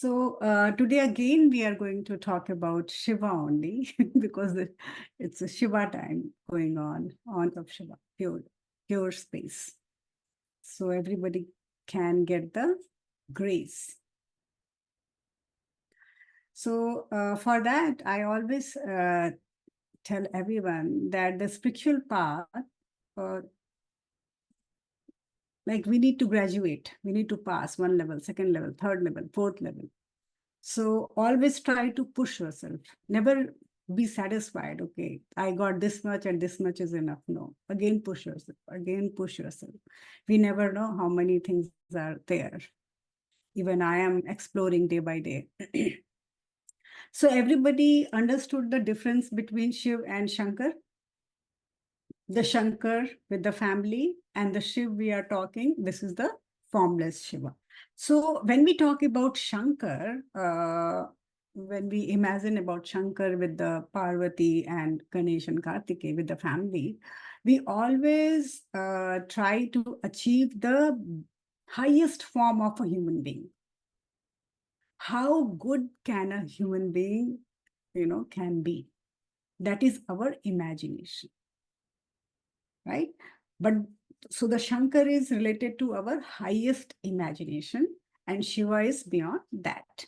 So today again we are going to talk about Shiva only because it's a Shiva time going on of Shiva, pure space. So everybody can get the grace. So for that, I always tell everyone that the spiritual path, uh, like we need to graduate, we need to pass one level, second level, third level, fourth level. So always try to push yourself. Never be satisfied. Okay, I got this much and this much is enough. No, again push yourself. Again push yourself. We never know how many things are there. Even I am exploring day by day. So everybody understood the difference between Shiv and Shankar. The Shankar with the family and the Shiv we are talking. This is the formless Shiva. So when we talk about Shankar, when we imagine about Shankar with the Parvati and Ganesh and Kartikeya with the family, we always try to achieve the highest form of a human being. How good can a human being, can be? That is our imagination, right? But so the Shankar is related to our highest imagination, and Shiva is beyond that.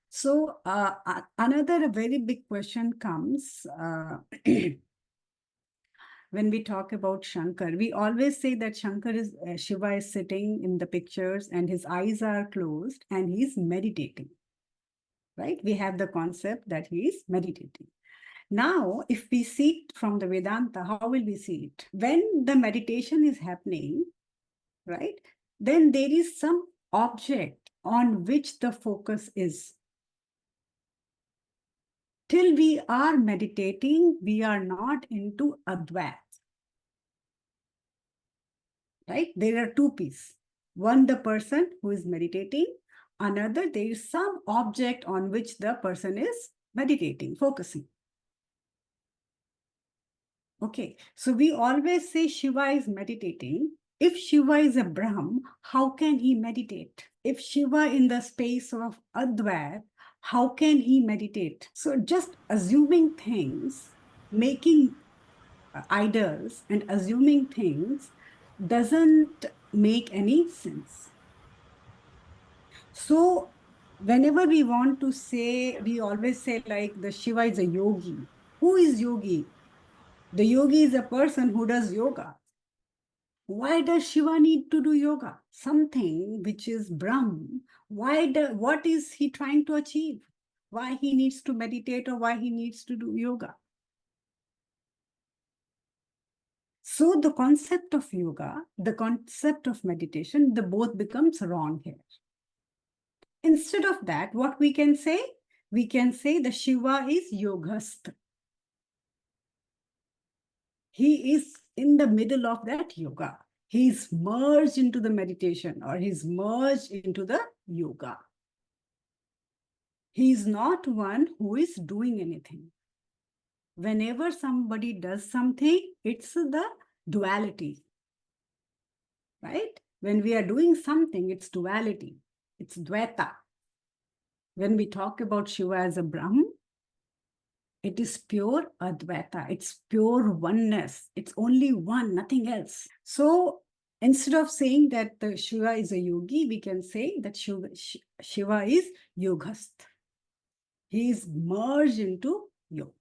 So another very big question comes when we talk about Shankar. We always say that Shiva is sitting in the pictures and his eyes are closed and he's meditating, right? We have the concept that he is meditating. Now, if we see it from the Vedanta, how will we see it? When the meditation is happening, right, then there is some object on which the focus is. Till we are meditating, we are not into Advait. Right? There are two pieces. One, the person who is meditating. Another, there is some object on which the person is meditating, focusing. Okay, so we always say Shiva is meditating. If Shiva is a Brahm, how can he meditate? If Shiva in the space of Advait, how can he meditate? So just assuming things, making idols and assuming things doesn't make any sense. So whenever we want to say, we always say like the Shiva is a yogi. Who is yogi? The yogi is a person who does yoga. Why does Shiva need to do yoga? Something which is Brahm. What is he trying to achieve? Why he needs to meditate or why he needs to do yoga? So the concept of yoga, the concept of meditation, the both becomes wrong here. Instead of that, what we can say? We can say the Shiva is yogast. He is in the middle of that yoga. He's merged into the meditation or he's merged into the yoga. He's not one who is doing anything. Whenever somebody does something, it's the duality, right? When we are doing something, it's duality, it's Dvaita. When we talk about Shiva as a Brahman, it is pure Advaita, it's pure oneness, it's only one, nothing else. So instead of saying that the Shiva is a yogi, we can say that Shiva is yogast. He is merged into yoga.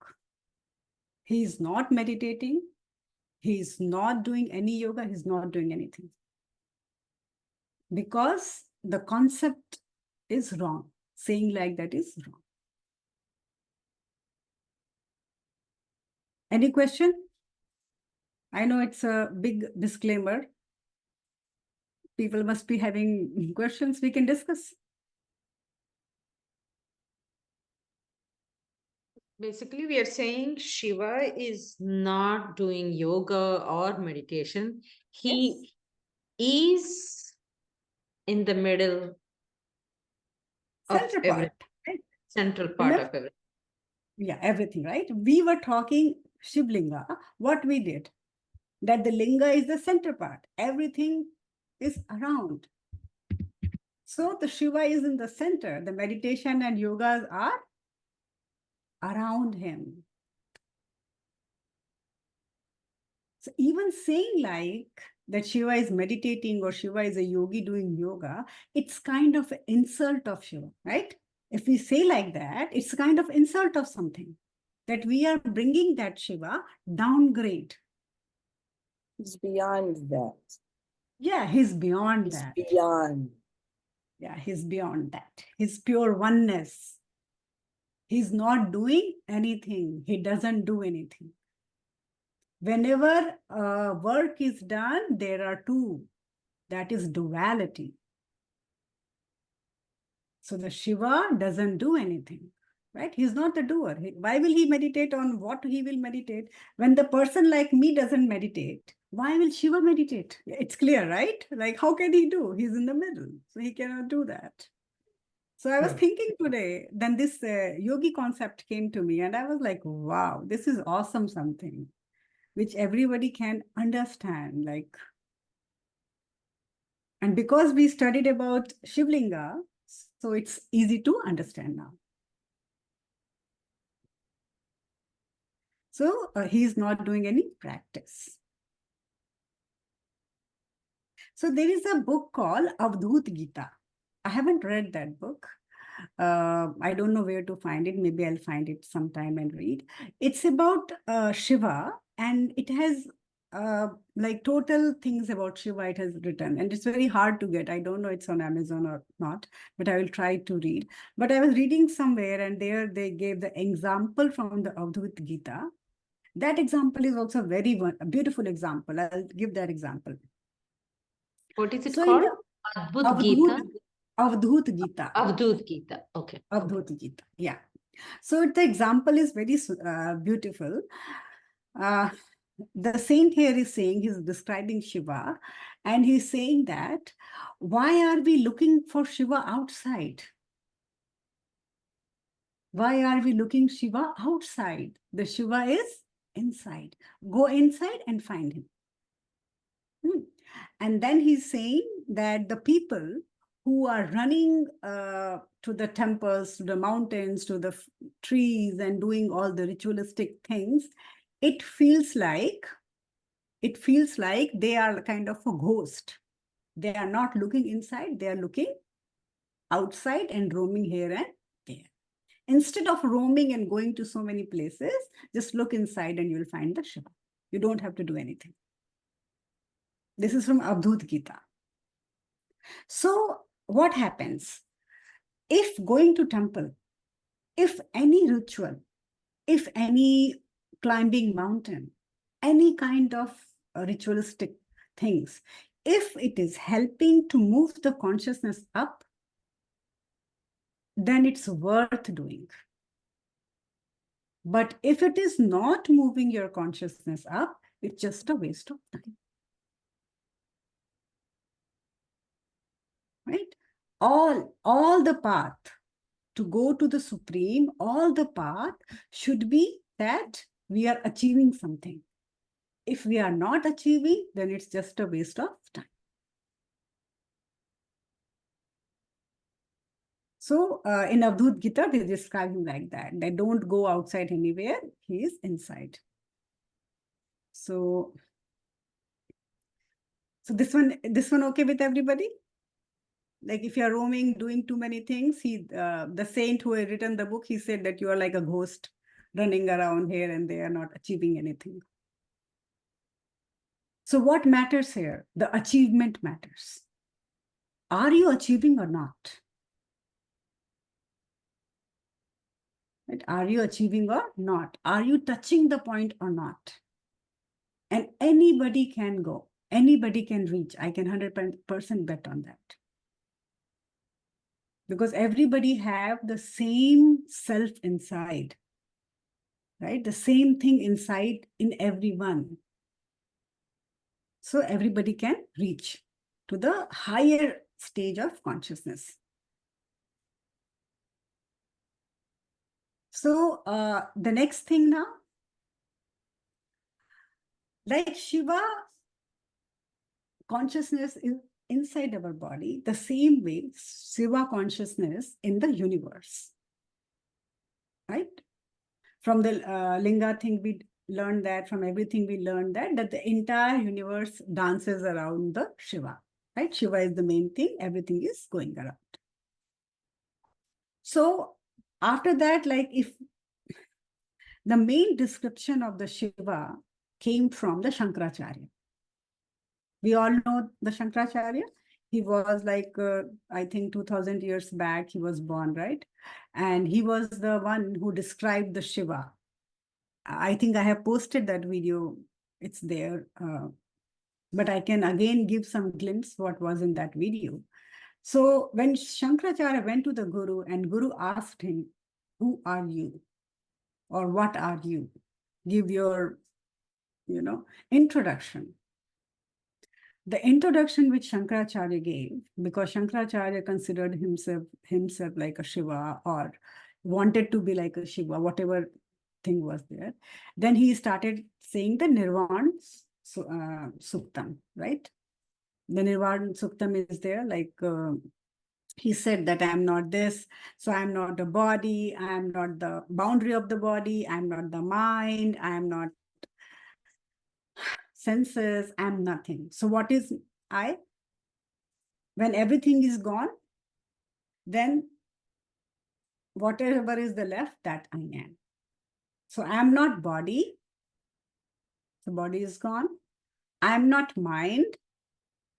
He is not meditating. He is not doing any yoga. He's not doing anything. Because the concept is wrong. Saying like that is wrong. Any question? I know it's a big disclaimer. People must be having questions we can discuss. Basically, we are saying Shiva is not doing yoga or meditation. He is in the middle of Center every part. Right? central part Remember? of everything. Yeah, everything, right? We were talking Shivlinga. What we did, that the linga is the center part. Everything is around. So the Shiva is in the center. The meditation and yogas are around him. So even saying like that Shiva is meditating or Shiva is a yogi doing yoga, it's kind of an insult of Shiva, right? If we say like that, it's kind of insult of something, that we are bringing that Shiva downgrade. He's beyond that. Yeah, he's beyond He's that. beyond. Yeah, he's beyond that. He's pure oneness. He's not doing anything. He doesn't do anything. Whenever work is done, there are two. That is duality. So the Shiva doesn't do anything, right? He's not the doer. Why will he meditate on what he will meditate? When the person like me doesn't meditate, why will Shiva meditate? It's clear, right? Like, how can he do? He's in the middle, so he cannot do that. So I was thinking today, then this yogi concept came to me, and I was like, wow, this is awesome something which everybody can understand. Like, and because we studied about Shivlinga, so it's easy to understand now. So he's not doing any practice. So there is a book called Avadhut Gita. I haven't read that book. I don't know where to find it. Maybe I'll find it sometime and read. It's about Shiva, and it has like total things about Shiva it has written, and it's very hard to get. I don't know it's on Amazon or not, but I will try to read. But I was reading somewhere, and there they gave the example from the Avadhut Gita. That example is also a beautiful example. I'll give that example. What is it So called? in Adbhut Gita? Avadhut Gita. Avadhut Gita. Okay. Avadhut Gita. Yeah. So the example is very beautiful. The saint here is saying, he's describing Shiva, and he's saying that, why are we looking for Shiva outside? Why are we looking Shiva outside? The Shiva is inside. Go inside and find him. And then he's saying that the people who are running to the temples, to the mountains, to the trees, and doing all the ritualistic things, it feels like they are kind of a ghost. They are not looking inside, they are looking outside and roaming here and there. Instead of roaming and going to so many places, just look inside and you'll find the Shiva. You don't have to do anything. This is from Avadhut Gita. So what happens? If going to temple, if any ritual, if any climbing mountain, any kind of ritualistic things, if it is helping to move the consciousness up, then it's worth doing. But if it is not moving your consciousness up, it's just a waste of time. Right? All the path to go to the Supreme, all the path should be that we are achieving something. If we are not achieving, then it's just a waste of time. So in Avadhut Gita, they describe him like that. They don't go outside anywhere. He is inside. So this one okay with everybody? Like if you're roaming, doing too many things, the saint who had written the book, he said that you are like a ghost running around here and they are not achieving anything. So what matters here? The achievement matters. Are you achieving or not? Right? Are you achieving or not? Are you touching the point or not? And anybody can go. Anybody can reach. I can 100% bet on that. Because everybody have the same self inside, right? The same thing inside in everyone. So everybody can reach to the higher stage of consciousness. So the next thing now, like Shiva, consciousness is inside our body, the same way Shiva consciousness in the universe. Right? From the Linga thing, we learned that, from everything we learned that the entire universe dances around the Shiva. Right? Shiva is the main thing, everything is going around. So after that, like if the main description of the Shiva came from the Shankaracharya. We all know the Shankaracharya. He was like, I think 2000 years back, he was born, right? And he was the one who described the Shiva. I think I have posted that video. It's there. But I can again give some glimpse what was in that video. So when Shankaracharya went to the Guru and Guru asked him, who are you? Or what are you? Give your, introduction. The introduction which Shankaracharya gave, because Shankaracharya considered himself like a Shiva or wanted to be like a Shiva, whatever thing was there, then he started saying the Nirvana Suktam, right? The Nirvana Suktam is there, like he said that I am not this, so I am not a body, I am not the boundary of the body, I am not the mind, I am not senses, I am nothing. So what is I? When everything is gone, then whatever is the left, that I am. So I am not body. The body is gone. I am not mind.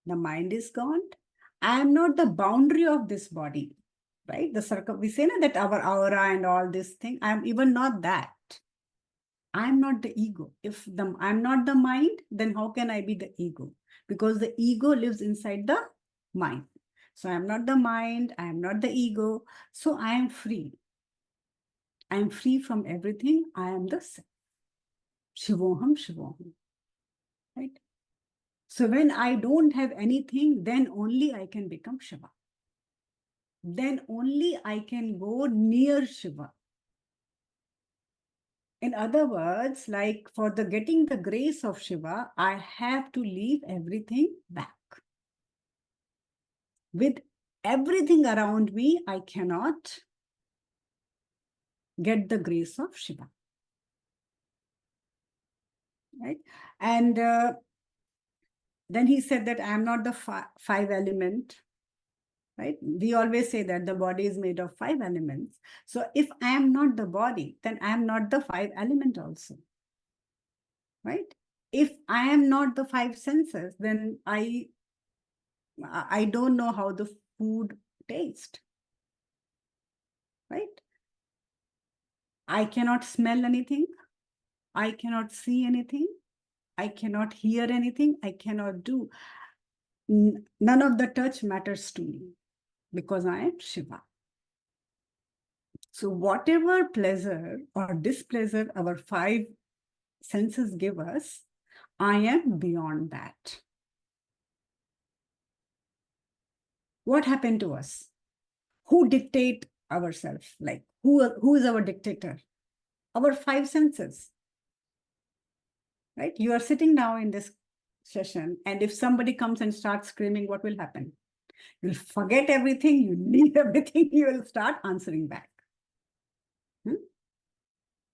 The mind is gone. I am not the boundary of this body, right? The circle, we say that our aura and all this thing, I am even not that. I am not the ego. If I'm not the mind, then how can I be the ego? Because the ego lives inside the mind. So I am not the mind, I am not the ego. So I am free. I am free from everything. I am the self. Shivoham, Shivoham. Right? So when I don't have anything, then only I can become Shiva. Then only I can go near Shiva. In other words, like for the getting the grace of Shiva, I have to leave everything back. With everything around me, I cannot get the grace of Shiva. Right? And then he said that I am not the five element. Right? We always say that the body is made of 5 elements. So if I am not the body, then I am not the 5 element also. Right? If I am not the 5 senses, then I don't know how the food tastes. Right? I cannot smell anything. I cannot see anything. I cannot hear anything. I cannot do. None of the touch matters to me because I am Shiva. So whatever pleasure or displeasure our 5 senses give us, I am beyond that. What happened to us? Who dictate ourselves? Like who is our dictator? Our 5 senses. Right? You are sitting now in this session, and if somebody comes and starts screaming, what will happen? You'll forget everything, you leave everything, you will start answering back.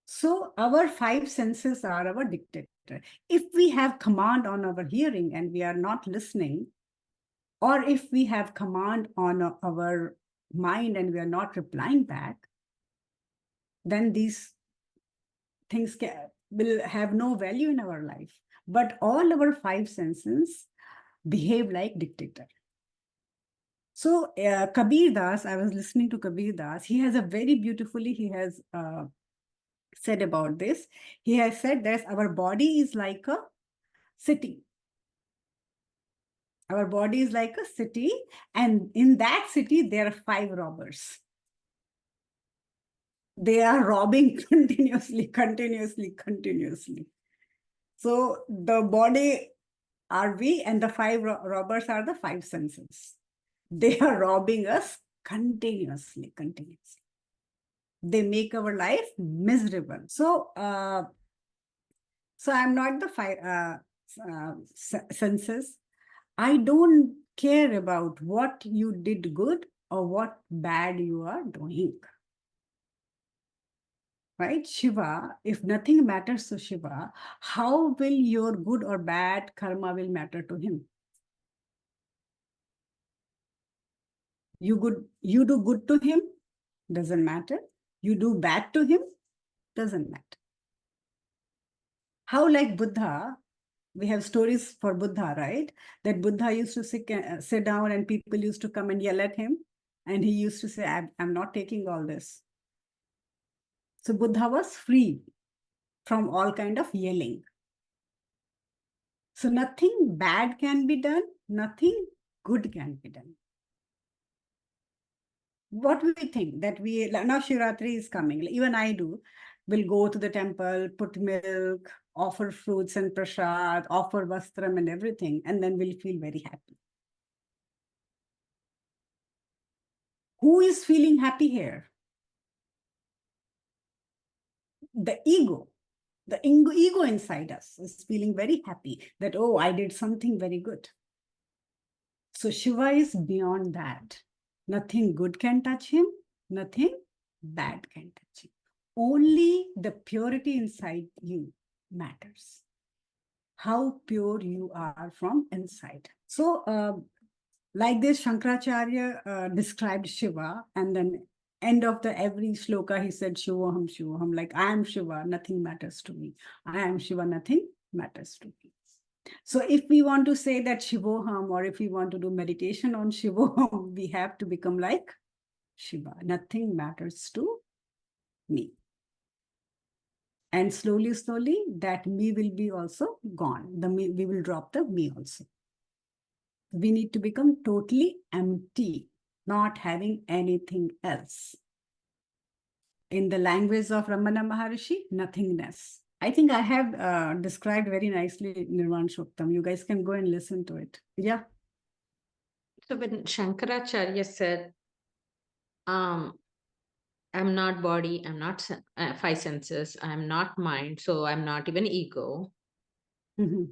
So our 5 senses are our dictator. If we have command on our hearing and we are not listening, or if we have command on our mind and we are not replying back, then these things will have no value in our life. But all our 5 senses behave like dictator. So Kabir Das, I was listening to Kabir Das, he has a very beautifully, he has said about this. He has said that our body is like a city. Our body is like a city, and in that city, there are 5 robbers. They are robbing continuously. So the body are we, and the 5 robbers are the 5 senses. They are robbing us continuously. They make our life miserable. So, I'm not the 5 senses. I don't care about what you did good or what bad you are doing. Right? Shiva, if nothing matters to Shiva, how will your good or bad karma will matter to him? You do good to him, doesn't matter. You do bad to him, doesn't matter. How like Buddha, we have stories for Buddha, right? That Buddha used to sit down and people used to come and yell at him. And he used to say, I'm not taking all this. So Buddha was free from all kind of yelling. So nothing bad can be done, nothing good can be done. What we think that now Shivratri is coming, even I do, will go to the temple, put milk, offer fruits and prasad, offer vastram and everything, and then we'll feel very happy. Who is feeling happy here? The ego. The ego inside us is feeling very happy that, oh, I did something very good. So Shiva is beyond that. Nothing good can touch him, nothing bad can touch him. Only the purity inside you matters. How pure you are from inside. So like this, Shankaracharya described Shiva, and then end of the every shloka, he said, Shivoham, Shivoham, like I am Shiva, nothing matters to me. I am Shiva, nothing matters to me. So if we want to say that Shivoham, or if we want to do meditation on Shivoham, we have to become like Shiva. Nothing matters to me. And slowly, slowly, that me will be also gone. We will drop the me also. We need to become totally empty, not having anything else. In the language of Ramana Maharishi, nothingness. I think I have described very nicely Nirvan Shoktam. You guys can go and listen to it. Yeah. So when Shankaracharya said, I'm not body, I'm not five senses, I'm not mind, so I'm not even ego. Mm-hmm.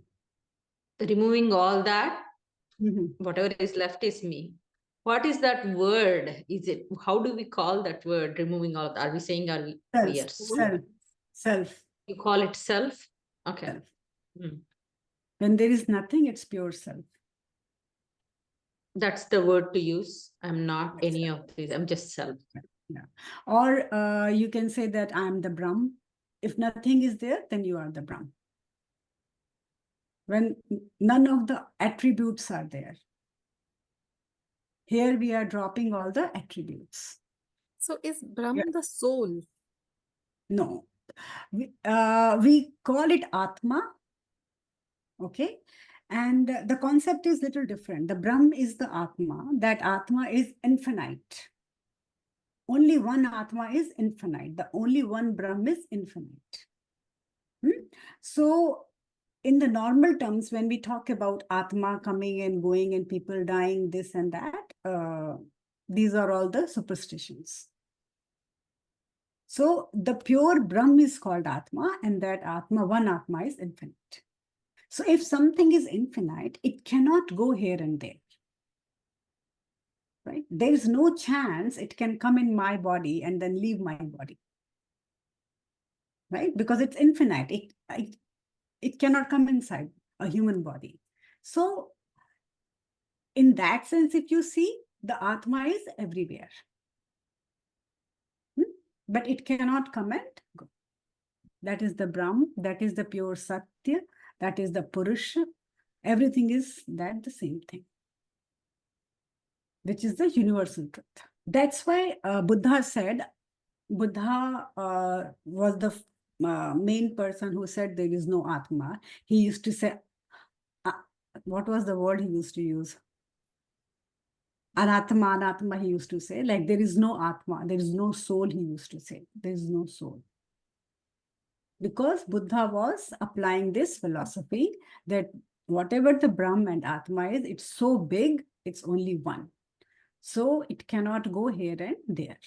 Removing all that, Mm-hmm. whatever is left is me. What is that word? Is it, how do we call that word, removing all? Are we saying we are soul? Self. You call it self? Okay. Self. Hmm. When there is nothing, it's pure self. That's the word to use. I'm not Yes, any sir. of these. I'm just self. Yeah. Or you can say that I'm the Brahm. If nothing is there, then you are the Brahm. When none of the attributes are there. Here we are dropping all the attributes. So is Brahm Yeah. the soul? No. We call it Atma. Okay. And the concept is little different. The Brahm is the Atma. That Atma is infinite. Only one Atma is infinite. The only one Brahm is infinite. So in the normal terms, when we talk about Atma coming and going and people dying, this and that, these are all the superstitions. So the pure Brahm is called Atma, and that Atma, one Atma is infinite. So if something is infinite, it cannot go here and there. Right? There is no chance it can come in my body and then leave my body. Right? Because it's infinite. It cannot come inside a human body. So in that sense, if you see, the Atma is everywhere. But it cannot come and go. That is the Brahm, that is the pure Satya, that is the Purusha. Everything is that the same thing, which is the universal truth. That's why Buddha said, Buddha was the main person who said there is no Atma. He used to say, what was the word he used to use? Anatma, Anatma, he used to say, like there is no Atma, there is no soul, he used to say, there is no soul. Because Buddha was applying this philosophy that whatever the Brahm and Atma is, it's so big, it's only one. So it cannot go here and there.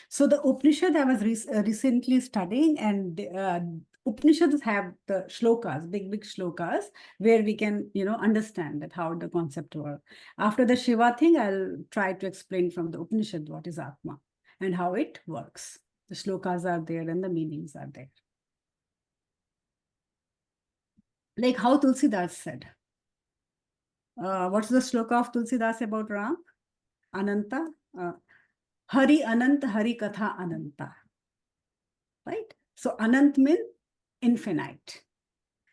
So the Upanishad I was recently studying, and Upanishads have the shlokas, big shlokas, where we can, understand that how the concept works. After the Shiva thing, I'll try to explain from the Upanishad what is Atma and how it works. The shlokas are there and the meanings are there. Like how Tulsidas said. What's the shloka of Tulsidas about Ram? Ananta. Hari Anant, Hari Katha Ananta. Right? So Anant means infinite.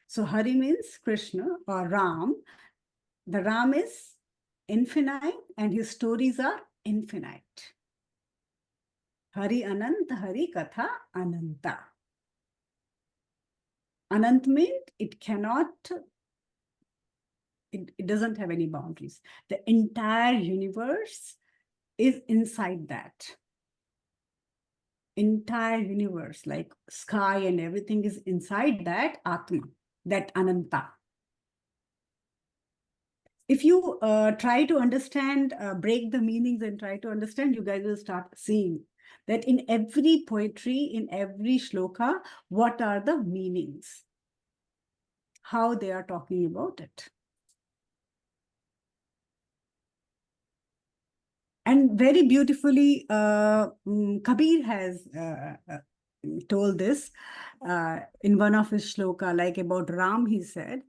So Hari means Krishna or Ram. The Ram is infinite and his stories are infinite. Hari Anant, Hari Katha Ananta. Anant means it cannot, it doesn't have any boundaries. The entire universe is inside that. Entire universe, like sky and everything is inside that Atma, that Ananta. If you try to understand, break the meanings and try to understand, you guys will start seeing that in every poetry, in every shloka, what are the meanings? How they are talking about it. And very beautifully, Kabir has told this in one of his shloka, like about Ram, he said,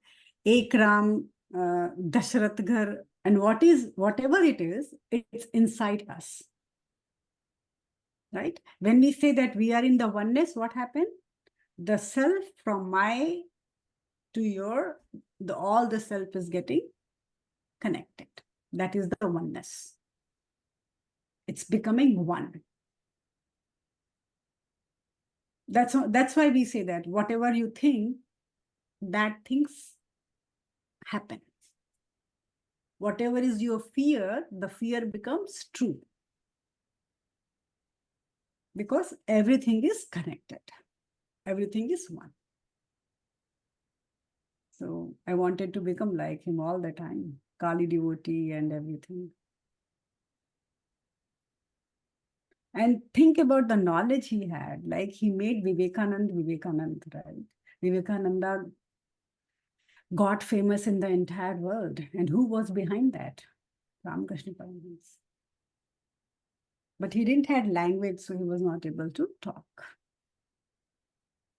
Ek Ram, Dashrath Ghar, and whatever it is, it's inside us. Right? When we say that we are in the oneness, what happened? The self from my to your, all the self is getting connected. That is the oneness. It's becoming one. That's why we say that whatever you think, that things happen. Whatever is your fear, the fear becomes true. Because everything is connected. Everything is one. So I wanted to become like him all the time. Kali devotee and everything. And think about the knowledge he had. Like he made Vivekanand, right? Vivekananda got famous in the entire world. And who was behind that? Ramakrishna Paramahansa. But he didn't have language, so he was not able to talk.